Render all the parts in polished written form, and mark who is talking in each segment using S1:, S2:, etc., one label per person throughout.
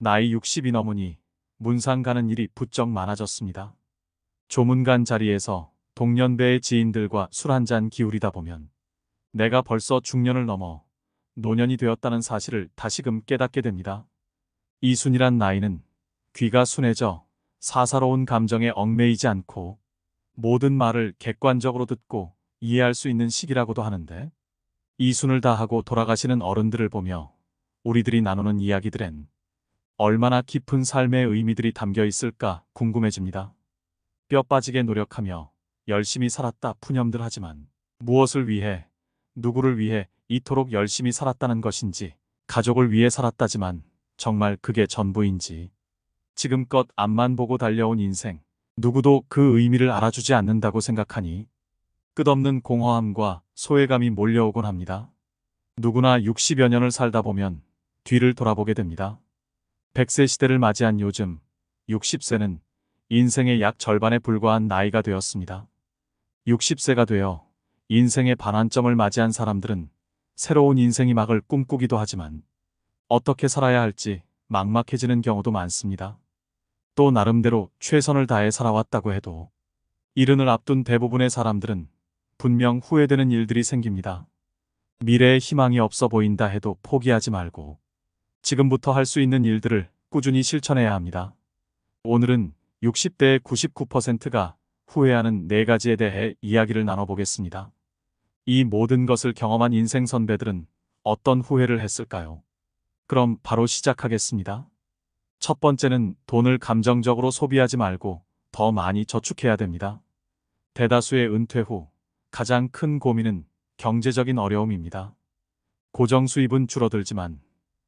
S1: 나이 60이 넘으니 문상 가는 일이 부쩍 많아졌습니다. 조문관 자리에서 동년배의 지인들과 술 한잔 기울이다 보면 내가 벌써 중년을 넘어 노년이 되었다는 사실을 다시금 깨닫게 됩니다. 이순이란 나이는 귀가 순해져 사사로운 감정에 얽매이지 않고 모든 말을 객관적으로 듣고 이해할 수 있는 시기라고도 하는데, 이순을 다하고 돌아가시는 어른들을 보며 우리들이 나누는 이야기들엔 얼마나 깊은 삶의 의미들이 담겨 있을까 궁금해집니다. 뼈 빠지게 노력하며 열심히 살았다 푸념들 하지만 무엇을 위해, 누구를 위해 이토록 열심히 살았다는 것인지, 가족을 위해 살았다지만 정말 그게 전부인지, 지금껏 앞만 보고 달려온 인생, 누구도 그 의미를 알아주지 않는다고 생각하니 끝없는 공허함과 소외감이 몰려오곤 합니다. 누구나 60여 년을 살다 보면 뒤를 돌아보게 됩니다. 100세 시대를 맞이한 요즘 60세는 인생의 약 절반에 불과한 나이가 되었습니다. 60세가 되어 인생의 반환점을 맞이한 사람들은 새로운 인생의 막을 꿈꾸기도 하지만 어떻게 살아야 할지 막막해지는 경우도 많습니다. 또 나름대로 최선을 다해 살아왔다고 해도 이른을 앞둔 대부분의 사람들은 분명 후회되는 일들이 생깁니다. 미래에 희망이 없어 보인다 해도 포기하지 말고 지금부터 할 수 있는 일들을 꾸준히 실천해야 합니다. 오늘은 60대의 99%가 후회하는 4가지에 대해 이야기를 나눠보겠습니다. 이 모든 것을 경험한 인생 선배들은 어떤 후회를 했을까요? 그럼 바로 시작하겠습니다. 첫 번째는 돈을 감정적으로 소비하지 말고 더 많이 저축해야 됩니다. 대다수의 은퇴 후 가장 큰 고민은 경제적인 어려움입니다. 고정 수입은 줄어들지만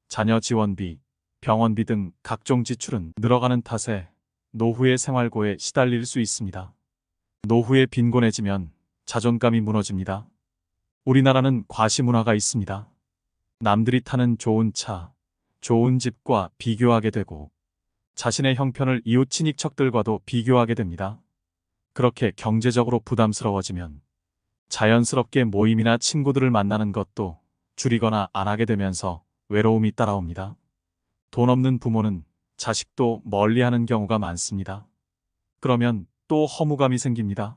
S1: 자녀 지원비, 병원비 등 각종 지출은 늘어가는 탓에 노후의 생활고에 시달릴 수 있습니다. 노후에 빈곤해지면 자존감이 무너집니다. 우리나라는 과시문화가 있습니다. 남들이 타는 좋은 차, 좋은 집과 비교하게 되고 자신의 형편을 이웃 친인척들과도 비교하게 됩니다. 그렇게 경제적으로 부담스러워지면 자연스럽게 모임이나 친구들을 만나는 것도 줄이거나 안 하게 되면서 외로움이 따라옵니다. 돈 없는 부모는 자식도 멀리하는 경우가 많습니다. 그러면 또 허무감이 생깁니다.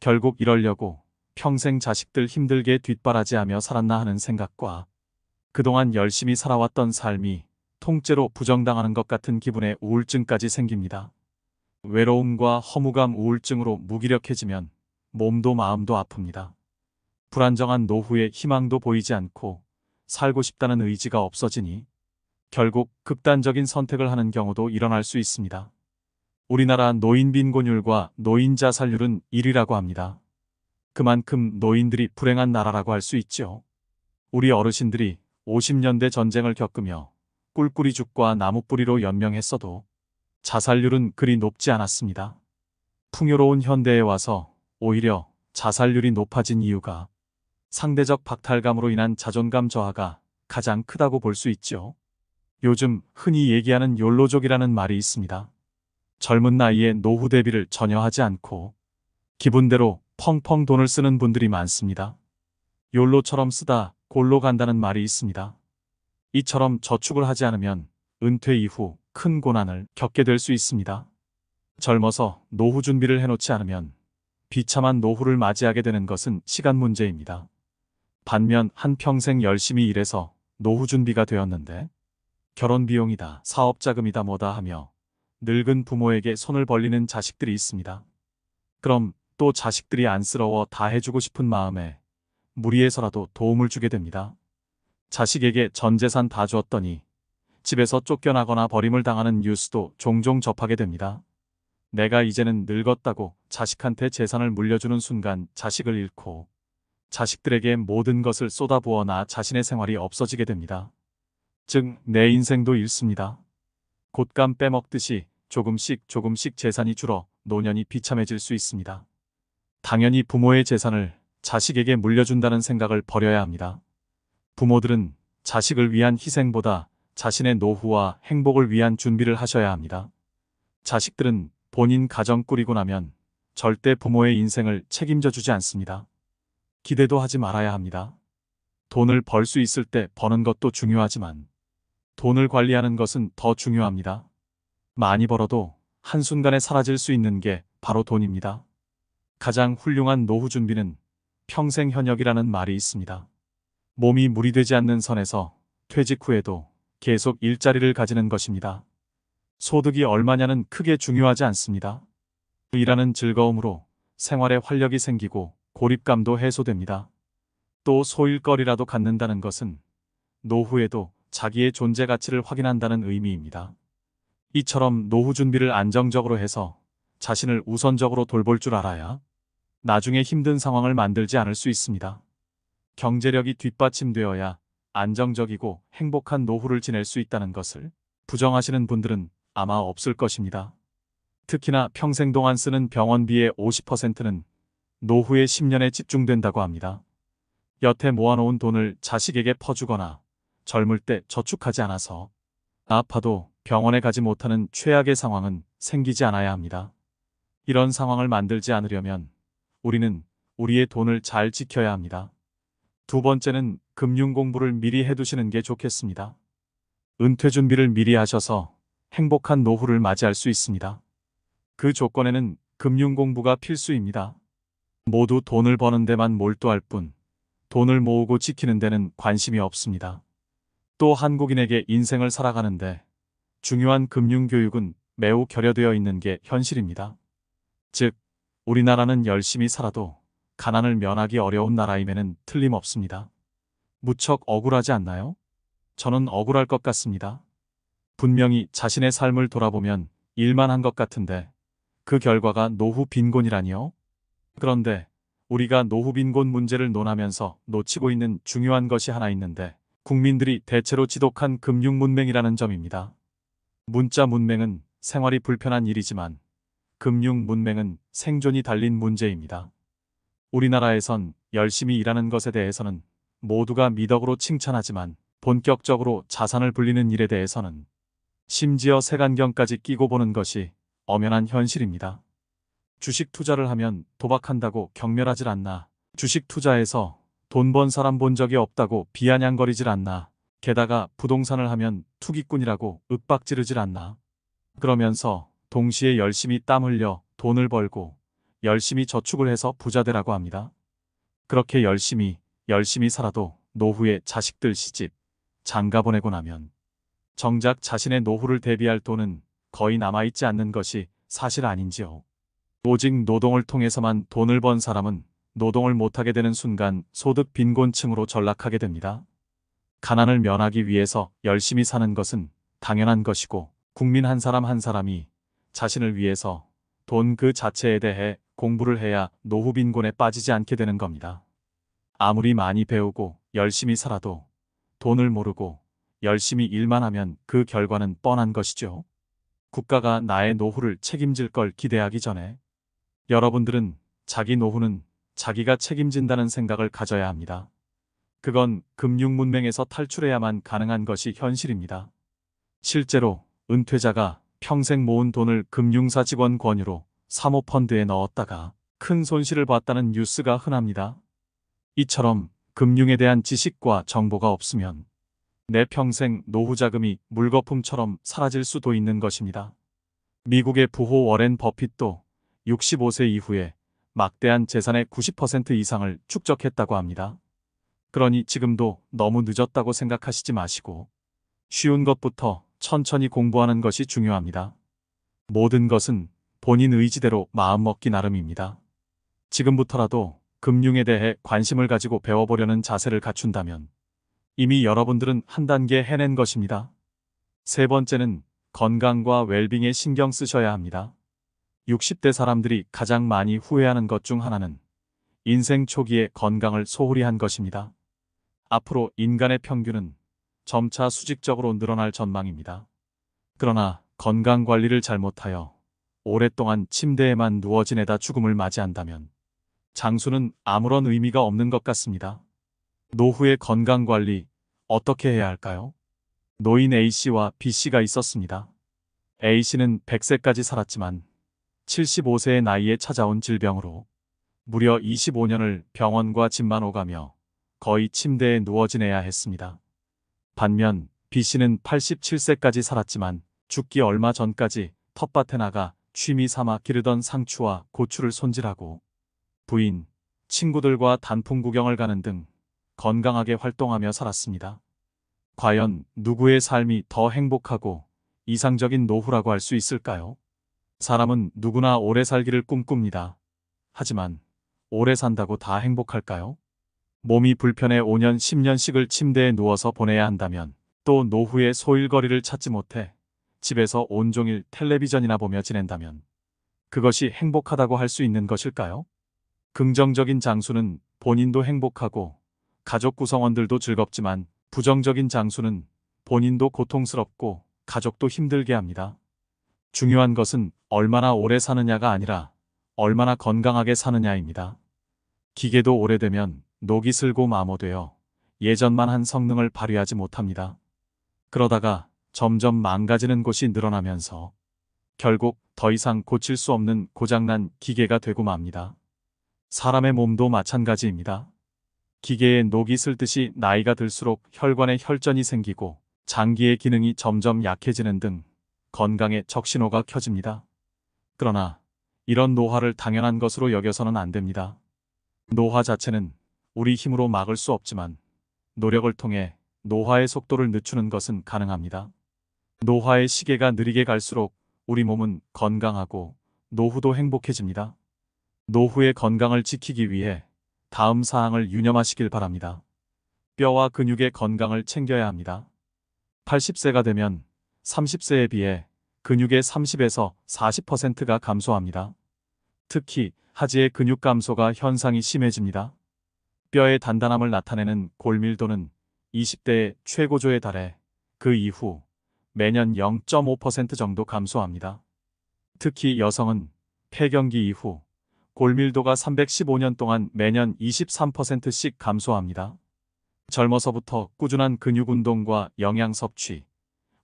S1: 결국 이러려고 평생 자식들 힘들게 뒷바라지하며 살았나 하는 생각과 그동안 열심히 살아왔던 삶이 통째로 부정당하는 것 같은 기분에 우울증까지 생깁니다. 외로움과 허무감, 우울증으로 무기력해지면 몸도 마음도 아픕니다. 불안정한 노후에 희망도 보이지 않고 살고 싶다는 의지가 없어지니 결국 극단적인 선택을 하는 경우도 일어날 수 있습니다. 우리나라 노인 빈곤율과 노인 자살률은 1위라고 합니다. 그만큼 노인들이 불행한 나라라고 할 수 있죠. 우리 어르신들이 50년대 전쟁을 겪으며 꿀꿀이 죽과 나무뿌리로 연명했어도 자살률은 그리 높지 않았습니다. 풍요로운 현대에 와서 오히려 자살률이 높아진 이유가 상대적 박탈감으로 인한 자존감 저하가 가장 크다고 볼 수 있죠. 요즘 흔히 얘기하는 욜로족이라는 말이 있습니다. 젊은 나이에 노후 대비를 전혀 하지 않고 기분대로 펑펑 돈을 쓰는 분들이 많습니다. 욜로처럼 쓰다 골로 간다는 말이 있습니다. 이처럼 저축을 하지 않으면 은퇴 이후 큰 고난을 겪게 될 수 있습니다. 젊어서 노후 준비를 해놓지 않으면 비참한 노후를 맞이하게 되는 것은 시간 문제입니다. 반면 한평생 열심히 일해서 노후 준비가 되었는데 결혼 비용이다, 사업 자금이다 뭐다 하며 늙은 부모에게 손을 벌리는 자식들이 있습니다. 그럼 또 자식들이 안쓰러워 다 해주고 싶은 마음에 무리해서라도 도움을 주게 됩니다. 자식에게 전 재산 다 주었더니 집에서 쫓겨나거나 버림을 당하는 뉴스도 종종 접하게 됩니다. 내가 이제는 늙었다고 자식한테 재산을 물려주는 순간 자식을 잃고 자식들에게 모든 것을 쏟아부어 나 자신의 생활이 없어지게 됩니다. 즉, 내 인생도 잃습니다. 곶감 빼먹듯이 조금씩 조금씩 재산이 줄어 노년이 비참해질 수 있습니다. 당연히 부모의 재산을 자식에게 물려준다는 생각을 버려야 합니다. 부모들은 자식을 위한 희생보다 자신의 노후와 행복을 위한 준비를 하셔야 합니다. 자식들은 본인 가정 꾸리고 나면 절대 부모의 인생을 책임져 주지 않습니다. 기대도 하지 말아야 합니다. 돈을 벌 수 있을 때 버는 것도 중요하지만 돈을 관리하는 것은 더 중요합니다. 많이 벌어도 한순간에 사라질 수 있는 게 바로 돈입니다. 가장 훌륭한 노후 준비는 평생 현역이라는 말이 있습니다. 몸이 무리되지 않는 선에서 퇴직 후에도 계속 일자리를 가지는 것입니다. 소득이 얼마냐는 크게 중요하지 않습니다. 일하는 즐거움으로 생활에 활력이 생기고 고립감도 해소됩니다. 또 소일거리라도 갖는다는 것은 노후에도 자기의 존재 가치를 확인한다는 의미입니다. 이처럼 노후 준비를 안정적으로 해서 자신을 우선적으로 돌볼 줄 알아야 나중에 힘든 상황을 만들지 않을 수 있습니다. 경제력이 뒷받침되어야 안정적이고 행복한 노후를 지낼 수 있다는 것을 부정하시는 분들은 아마 없을 것입니다. 특히나 평생 동안 쓰는 병원비의 50%는 노후의 10년에 집중된다고 합니다. 여태 모아놓은 돈을 자식에게 퍼주거나 젊을 때 저축하지 않아서 아파도 병원에 가지 못하는 최악의 상황은 생기지 않아야 합니다. 이런 상황을 만들지 않으려면 우리는 우리의 돈을 잘 지켜야 합니다. 두 번째는 금융 공부를 미리 해두시는 게 좋겠습니다. 은퇴 준비를 미리 하셔서 행복한 노후를 맞이할 수 있습니다. 그 조건에는 금융 공부가 필수입니다. 모두 돈을 버는 데만 몰두할 뿐 돈을 모으고 지키는 데는 관심이 없습니다. 또 한국인에게 인생을 살아가는데 중요한 금융 교육은 매우 결여되어 있는 게 현실입니다. 즉, 우리나라는 열심히 살아도 가난을 면하기 어려운 나라임에는 틀림없습니다. 무척 억울하지 않나요? 저는 억울할 것 같습니다. 분명히 자신의 삶을 돌아보면 일만 한 것 같은데 그 결과가 노후 빈곤이라니요? 그런데 우리가 노후 빈곤 문제를 논하면서 놓치고 있는 중요한 것이 하나 있는데 국민들이 대체로 지독한 금융 문맹이라는 점입니다. 문자 문맹은 생활이 불편한 일이지만 금융 문맹은 생존이 달린 문제입니다. 우리나라에선 열심히 일하는 것에 대해서는 모두가 미덕으로 칭찬하지만 본격적으로 자산을 불리는 일에 대해서는 심지어 색안경까지 끼고 보는 것이 엄연한 현실입니다. 주식 투자를 하면 도박한다고 경멸하질 않나. 주식 투자에서 돈 번 사람 본 적이 없다고 비아냥거리질 않나. 게다가 부동산을 하면 투기꾼이라고 윽박지르질 않나. 그러면서 동시에 열심히 땀 흘려 돈을 벌고 열심히 저축을 해서 부자 되라고 합니다. 그렇게 열심히 살아도 노후에 자식들 시집, 장가 보내고 나면 정작 자신의 노후를 대비할 돈은 거의 남아있지 않는 것이 사실 아닌지요. 오직 노동을 통해서만 돈을 번 사람은 노동을 못하게 되는 순간 소득 빈곤층으로 전락하게 됩니다. 가난을 면하기 위해서 열심히 사는 것은 당연한 것이고 국민 한 사람 한 사람이 자신을 위해서 돈 그 자체에 대해 공부를 해야 노후 빈곤에 빠지지 않게 되는 겁니다. 아무리 많이 배우고 열심히 살아도 돈을 모르고 열심히 일만 하면 그 결과는 뻔한 것이죠. 국가가 나의 노후를 책임질 걸 기대하기 전에 여러분들은 자기 노후는 자기가 책임진다는 생각을 가져야 합니다. 그건 금융 문맹에서 탈출해야만 가능한 것이 현실입니다. 실제로 은퇴자가 평생 모은 돈을 금융사 직원 권유로 사모펀드에 넣었다가 큰 손실을 봤다는 뉴스가 흔합니다. 이처럼 금융에 대한 지식과 정보가 없으면 내 평생 노후 자금이 물거품처럼 사라질 수도 있는 것입니다. 미국의 부호 워렌 버핏도 65세 이후에 막대한 재산의 90% 이상을 축적했다고 합니다. 그러니 지금도 너무 늦었다고 생각하시지 마시고 쉬운 것부터 천천히 공부하는 것이 중요합니다. 모든 것은 본인 의지대로 마음먹기 나름입니다. 지금부터라도 금융에 대해 관심을 가지고 배워보려는 자세를 갖춘다면 이미 여러분들은 한 단계 해낸 것입니다. 세 번째는 건강과 웰빙에 신경 쓰셔야 합니다. 60대 사람들이 가장 많이 후회하는 것 중 하나는 인생 초기에 건강을 소홀히 한 것입니다. 앞으로 인간의 평균은 점차 수직적으로 늘어날 전망입니다. 그러나 건강 관리를 잘못하여 오랫동안 침대에만 누워 지내다 죽음을 맞이한다면 장수는 아무런 의미가 없는 것 같습니다. 노후의 건강 관리 어떻게 해야 할까요? 노인 A씨와 B씨가 있었습니다. A씨는 100세까지 살았지만 75세의 나이에 찾아온 질병으로 무려 25년을 병원과 집만 오가며 거의 침대에 누워 지내야 했습니다. 반면 B씨는 87세까지 살았지만 죽기 얼마 전까지 텃밭에 나가 취미 삼아 기르던 상추와 고추를 손질하고 부인, 친구들과 단풍 구경을 가는 등 건강하게 활동하며 살았습니다. 과연 누구의 삶이 더 행복하고 이상적인 노후라고 할 수 있을까요? 사람은 누구나 오래 살기를 꿈꿉니다. 하지만 오래 산다고 다 행복할까요? 몸이 불편해 5년, 10년씩을 침대에 누워서 보내야 한다면, 또 노후에 소일거리를 찾지 못해 집에서 온종일 텔레비전이나 보며 지낸다면 그것이 행복하다고 할 수 있는 것일까요? 긍정적인 장수는 본인도 행복하고 가족 구성원들도 즐겁지만, 부정적인 장수는 본인도 고통스럽고 가족도 힘들게 합니다. 중요한 것은 얼마나 오래 사느냐가 아니라 얼마나 건강하게 사느냐입니다. 기계도 오래되면 녹이 슬고 마모되어 예전만 한 성능을 발휘하지 못합니다. 그러다가 점점 망가지는 곳이 늘어나면서 결국 더 이상 고칠 수 없는 고장난 기계가 되고 맙니다. 사람의 몸도 마찬가지입니다. 기계에 녹이 슬듯이 나이가 들수록 혈관에 혈전이 생기고 장기의 기능이 점점 약해지는 등 건강에 적신호가 켜집니다. 그러나 이런 노화를 당연한 것으로 여겨서는 안 됩니다. 노화 자체는 우리 힘으로 막을 수 없지만 노력을 통해 노화의 속도를 늦추는 것은 가능합니다. 노화의 시계가 느리게 갈수록 우리 몸은 건강하고 노후도 행복해집니다. 노후의 건강을 지키기 위해 다음 사항을 유념하시길 바랍니다. 뼈와 근육의 건강을 챙겨야 합니다. 80세가 되면 30세에 비해 근육의 30에서 40%가 감소합니다. 특히 하지의 근육 감소가 현상이 심해집니다. 뼈의 단단함을 나타내는 골밀도는 20대의 최고조에 달해 그 이후 매년 0.5% 정도 감소합니다. 특히 여성은 폐경기 이후 골밀도가 315년 동안 매년 23%씩 감소합니다. 젊어서부터 꾸준한 근육 운동과 영양 섭취,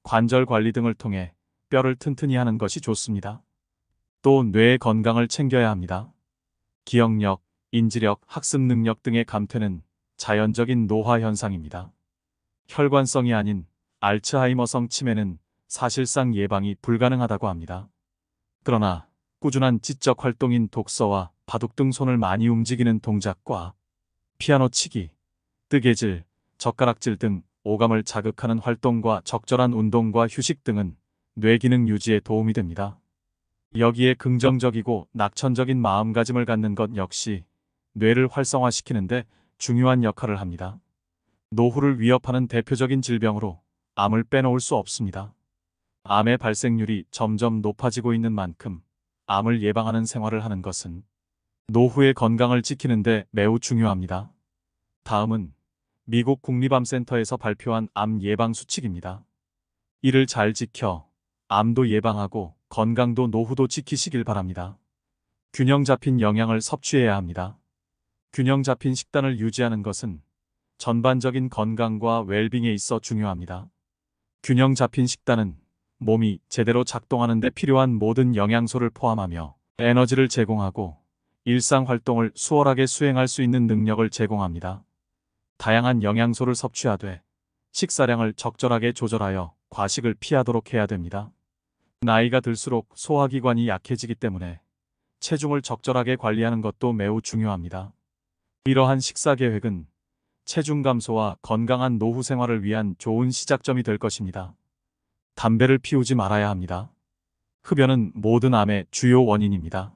S1: 관절 관리 등을 통해 뼈를 튼튼히 하는 것이 좋습니다. 또 뇌의 건강을 챙겨야 합니다. 기억력, 인지력, 학습 능력 등의 감퇴는 자연적인 노화 현상입니다. 혈관성이 아닌 알츠하이머성 치매는 사실상 예방이 불가능하다고 합니다. 그러나 꾸준한 지적 활동인 독서와 바둑 등 손을 많이 움직이는 동작과 피아노 치기, 뜨개질, 젓가락질 등 오감을 자극하는 활동과 적절한 운동과 휴식 등은 뇌 기능 유지에 도움이 됩니다. 여기에 긍정적이고 낙천적인 마음가짐을 갖는 것 역시 뇌를 활성화시키는데 중요한 역할을 합니다. 노후를 위협하는 대표적인 질병으로 암을 빼놓을 수 없습니다. 암의 발생률이 점점 높아지고 있는 만큼 암을 예방하는 생활을 하는 것은 노후의 건강을 지키는데 매우 중요합니다. 다음은 미국 국립암센터에서 발표한 암 예방 수칙입니다. 이를 잘 지켜 암도 예방하고 건강도 노후도 지키시길 바랍니다. 균형 잡힌 영양을 섭취해야 합니다. 균형 잡힌 식단을 유지하는 것은 전반적인 건강과 웰빙에 있어 중요합니다. 균형 잡힌 식단은 몸이 제대로 작동하는 데 필요한 모든 영양소를 포함하며 에너지를 제공하고 일상 활동을 수월하게 수행할 수 있는 능력을 제공합니다. 다양한 영양소를 섭취하되 식사량을 적절하게 조절하여 과식을 피하도록 해야 됩니다. 나이가 들수록 소화기관이 약해지기 때문에 체중을 적절하게 관리하는 것도 매우 중요합니다. 이러한 식사 계획은 체중 감소와 건강한 노후 생활을 위한 좋은 시작점이 될 것입니다. 담배를 피우지 말아야 합니다. 흡연은 모든 암의 주요 원인입니다.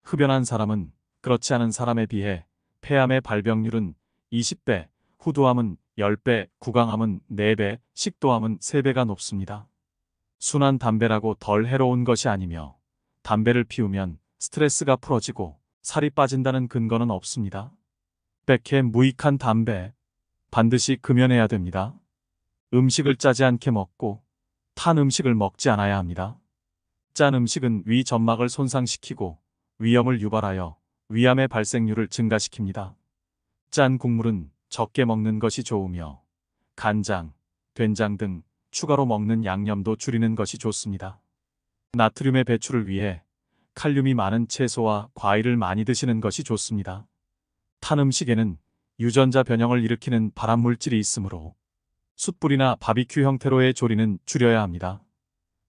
S1: 흡연한 사람은 그렇지 않은 사람에 비해 폐암의 발병률은 20배, 후두암은 10배, 구강암은 4배, 식도암은 3배가 높습니다. 순한 담배라고 덜 해로운 것이 아니며 담배를 피우면 스트레스가 풀어지고 살이 빠진다는 근거는 없습니다. 백해 무익한 담배, 반드시 금연해야 됩니다. 음식을 짜지 않게 먹고 탄 음식을 먹지 않아야 합니다. 짠 음식은 위 점막을 손상시키고 위염을 유발하여 위암의 발생률을 증가시킵니다. 짠 국물은 적게 먹는 것이 좋으며 간장, 된장 등 추가로 먹는 양념도 줄이는 것이 좋습니다. 나트륨의 배출을 위해 칼륨이 많은 채소와 과일을 많이 드시는 것이 좋습니다. 탄 음식에는 유전자 변형을 일으키는 발암물질이 있으므로 숯불이나 바비큐 형태로의 조리는 줄여야 합니다.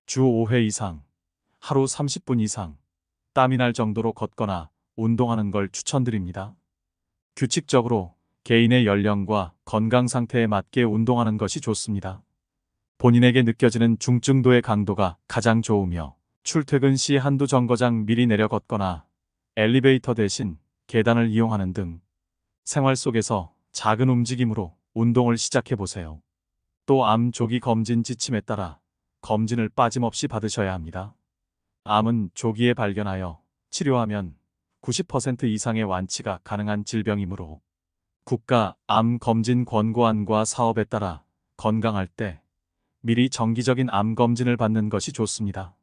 S1: 주 5회 이상, 하루 30분 이상, 땀이 날 정도로 걷거나 운동하는 걸 추천드립니다. 규칙적으로 개인의 연령과 건강 상태에 맞게 운동하는 것이 좋습니다. 본인에게 느껴지는 중증도의 강도가 가장 좋으며 출퇴근 시 한두 정거장 미리 내려 걷거나 엘리베이터 대신 계단을 이용하는 등 생활 속에서 작은 움직임으로 운동을 시작해 보세요. 또 암 조기 검진 지침에 따라 검진을 빠짐없이 받으셔야 합니다. 암은 조기에 발견하여 치료하면 90% 이상의 완치가 가능한 질병이므로 국가 암 검진 권고안과 사업에 따라 건강할 때 미리 정기적인 암 검진을 받는 것이 좋습니다.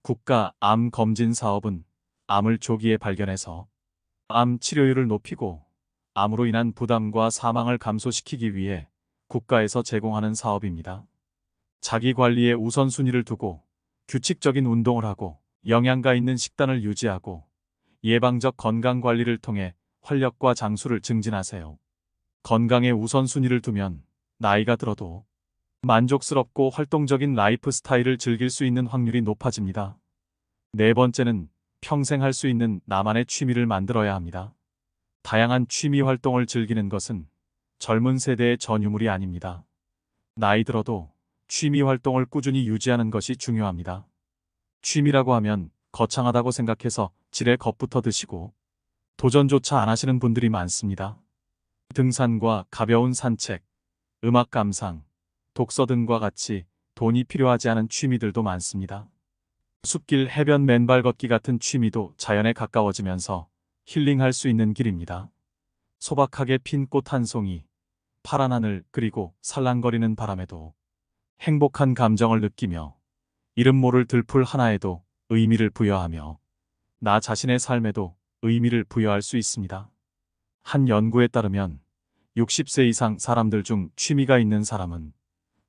S1: 국가 암 검진 사업은 암을 조기에 발견해서 암 치료율을 높이고 암으로 인한 부담과 사망을 감소시키기 위해 국가에서 제공하는 사업입니다. 자기 관리에 우선순위를 두고 규칙적인 운동을 하고 영양가 있는 식단을 유지하고 예방적 건강 관리를 통해 활력과 장수를 증진하세요. 건강에 우선순위를 두면 나이가 들어도 만족스럽고 활동적인 라이프 스타일을 즐길 수 있는 확률이 높아집니다. 네 번째는 평생 할 수 있는 나만의 취미를 만들어야 합니다. 다양한 취미 활동을 즐기는 것은 젊은 세대의 전유물이 아닙니다. 나이 들어도 취미 활동을 꾸준히 유지하는 것이 중요합니다. 취미라고 하면 거창하다고 생각해서 지레 겁부터 드시고 도전조차 안 하시는 분들이 많습니다. 등산과 가벼운 산책, 음악 감상, 독서 등과 같이 돈이 필요하지 않은 취미들도 많습니다. 숲길 해변 맨발 걷기 같은 취미도 자연에 가까워지면서 힐링할 수 있는 길입니다. 소박하게 핀 꽃 한 송이, 파란 하늘 그리고 살랑거리는 바람에도 행복한 감정을 느끼며 이름 모를 들풀 하나에도 의미를 부여하며 나 자신의 삶에도 의미를 부여할 수 있습니다. 한 연구에 따르면 60세 이상 사람들 중 취미가 있는 사람은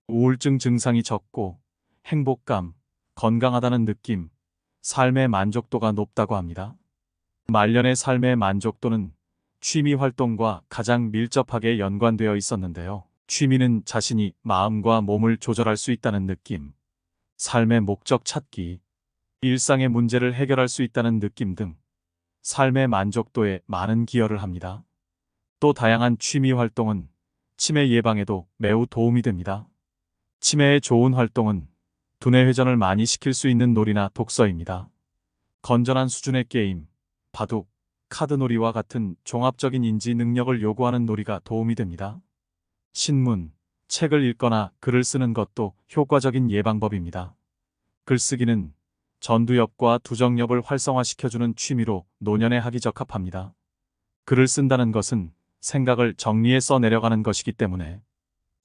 S1: 우울증 증상이 적고 행복감, 건강하다는 느낌, 삶의 만족도가 높다고 합니다. 말년의 삶의 만족도는 취미 활동과 가장 밀접하게 연관되어 있었는데요. 취미는 자신이 마음과 몸을 조절할 수 있다는 느낌, 삶의 목적 찾기, 일상의 문제를 해결할 수 있다는 느낌 등 삶의 만족도에 많은 기여를 합니다. 또 다양한 취미 활동은 치매 예방에도 매우 도움이 됩니다. 치매에 좋은 활동은 두뇌 회전을 많이 시킬 수 있는 놀이나 독서입니다. 건전한 수준의 게임, 바둑, 카드놀이와 같은 종합적인 인지 능력을 요구하는 놀이가 도움이 됩니다. 신문, 책을 읽거나 글을 쓰는 것도 효과적인 예방법입니다. 글쓰기는 전두엽과 두정엽을 활성화시켜주는 취미로 노년에 하기 적합합니다. 글을 쓴다는 것은 생각을 정리해 써내려가는 것이기 때문에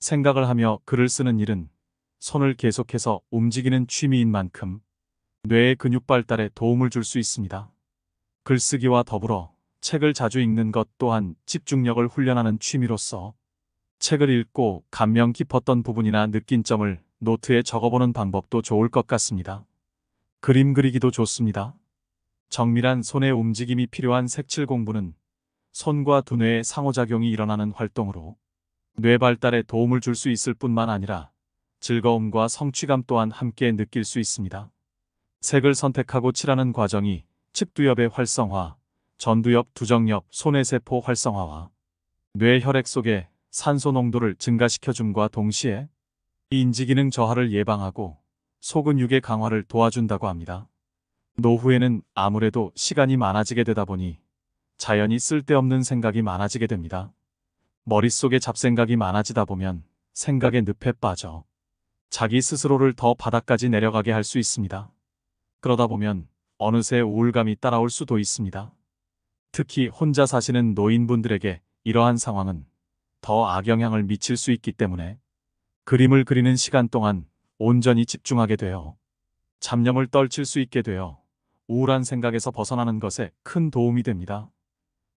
S1: 생각을 하며 글을 쓰는 일은 손을 계속해서 움직이는 취미인 만큼 뇌의 근육 발달에 도움을 줄 수 있습니다. 글쓰기와 더불어 책을 자주 읽는 것 또한 집중력을 훈련하는 취미로서 책을 읽고 감명 깊었던 부분이나 느낀 점을 노트에 적어보는 방법도 좋을 것 같습니다. 그림 그리기도 좋습니다. 정밀한 손의 움직임이 필요한 색칠 공부는 손과 두뇌의 상호작용이 일어나는 활동으로 뇌 발달에 도움을 줄 수 있을 뿐만 아니라 즐거움과 성취감 또한 함께 느낄 수 있습니다. 색을 선택하고 칠하는 과정이 측두엽의 활성화, 전두엽, 두정엽, 소뇌세포 활성화와 뇌 혈액 속의 산소 농도를 증가시켜줌과 동시에 인지기능 저하를 예방하고 소근육의 강화를 도와준다고 합니다. 노후에는 아무래도 시간이 많아지게 되다 보니 자연히 쓸데없는 생각이 많아지게 됩니다. 머릿속에 잡생각이 많아지다 보면 생각의 늪에 빠져 자기 스스로를 더 바닥까지 내려가게 할 수 있습니다. 그러다 보면 어느새 우울감이 따라올 수도 있습니다. 특히 혼자 사시는 노인분들에게 이러한 상황은 더 악영향을 미칠 수 있기 때문에 그림을 그리는 시간 동안 온전히 집중하게 되어 잡념을 떨칠 수 있게 되어 우울한 생각에서 벗어나는 것에 큰 도움이 됩니다.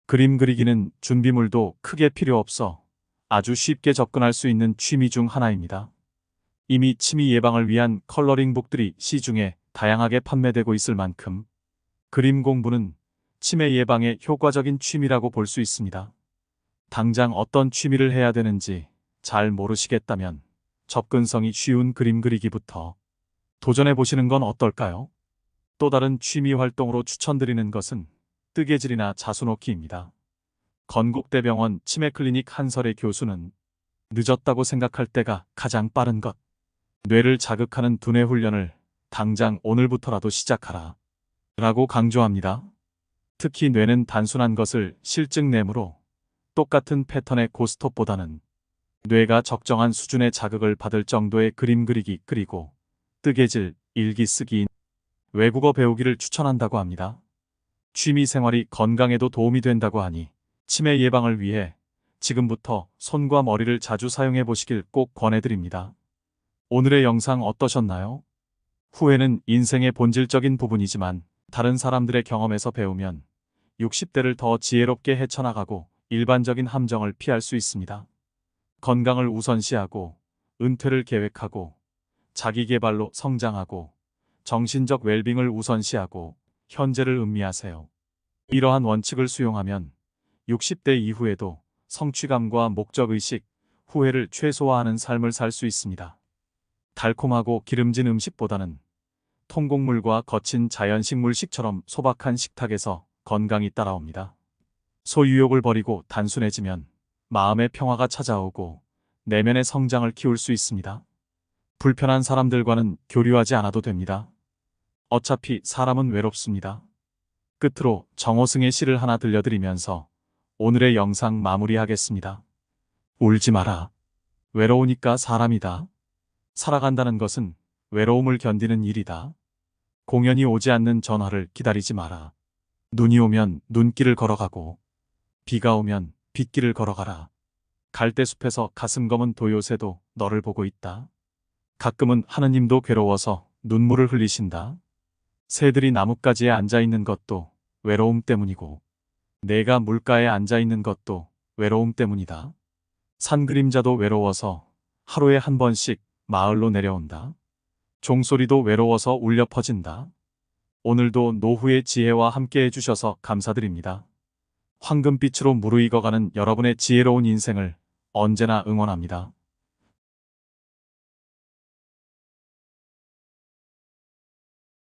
S1: 그림 그리기는 준비물도 크게 필요 없어 아주 쉽게 접근할 수 있는 취미 중 하나입니다. 이미 치매 예방을 위한 컬러링북들이 시중에 다양하게 판매되고 있을 만큼 그림 공부는 치매 예방에 효과적인 취미라고 볼 수 있습니다. 당장 어떤 취미를 해야 되는지 잘 모르시겠다면 접근성이 쉬운 그림 그리기부터 도전해 보시는 건 어떨까요? 또 다른 취미 활동으로 추천드리는 것은 뜨개질이나 자수놓기입니다. 건국대병원 치매클리닉 한설의 교수는 늦었다고 생각할 때가 가장 빠른 것. 뇌를 자극하는 두뇌 훈련을 당장 오늘부터라도 시작하라. 라고 강조합니다. 특히 뇌는 단순한 것을 실증내므로 똑같은 패턴의 고스톱보다는 뇌가 적정한 수준의 자극을 받을 정도의 그림 그리기 그리고 뜨개질, 일기 쓰기, 외국어 배우기를 추천한다고 합니다. 취미 생활이 건강에도 도움이 된다고 하니 치매 예방을 위해 지금부터 손과 머리를 자주 사용해 보시길 꼭 권해드립니다. 오늘의 영상 어떠셨나요? 후회는 인생의 본질적인 부분이지만 다른 사람들의 경험에서 배우면 60대를 더 지혜롭게 헤쳐나가고 일반적인 함정을 피할 수 있습니다. 건강을 우선시하고 은퇴를 계획하고 자기계발로 성장하고 정신적 웰빙을 우선시하고 현재를 음미하세요. 이러한 원칙을 수용하면 60대 이후에도 성취감과 목적의식, 후회를 최소화하는 삶을 살 수 있습니다. 달콤하고 기름진 음식보다는 통곡물과 거친 자연식물식처럼 소박한 식탁에서 건강이 따라옵니다. 소유욕을 버리고 단순해지면 마음의 평화가 찾아오고 내면의 성장을 키울 수 있습니다. 불편한 사람들과는 교류하지 않아도 됩니다. 어차피 사람은 외롭습니다. 끝으로 정호승의 시를 하나 들려드리면서 오늘의 영상 마무리하겠습니다. 울지 마라. 외로우니까 사람이다. 살아간다는 것은 외로움을 견디는 일이다. 공연이 오지 않는 전화를 기다리지 마라. 눈이 오면 눈길을 걸어가고 비가 오면 빗길을 걸어가라. 갈대숲에서 가슴 검은 도요새도 너를 보고 있다. 가끔은 하느님도 괴로워서 눈물을 흘리신다. 새들이 나뭇가지에 앉아있는 것도 외로움 때문이고 내가 물가에 앉아있는 것도 외로움 때문이다. 산 그림자도 외로워서 하루에 한 번씩 마을로 내려온다. 종소리도 외로워서 울려 퍼진다. 오늘도 노후의 지혜와 함께 해주셔서 감사드립니다. 황금빛으로 무르익어가는 여러분의 지혜로운 인생을 언제나 응원합니다.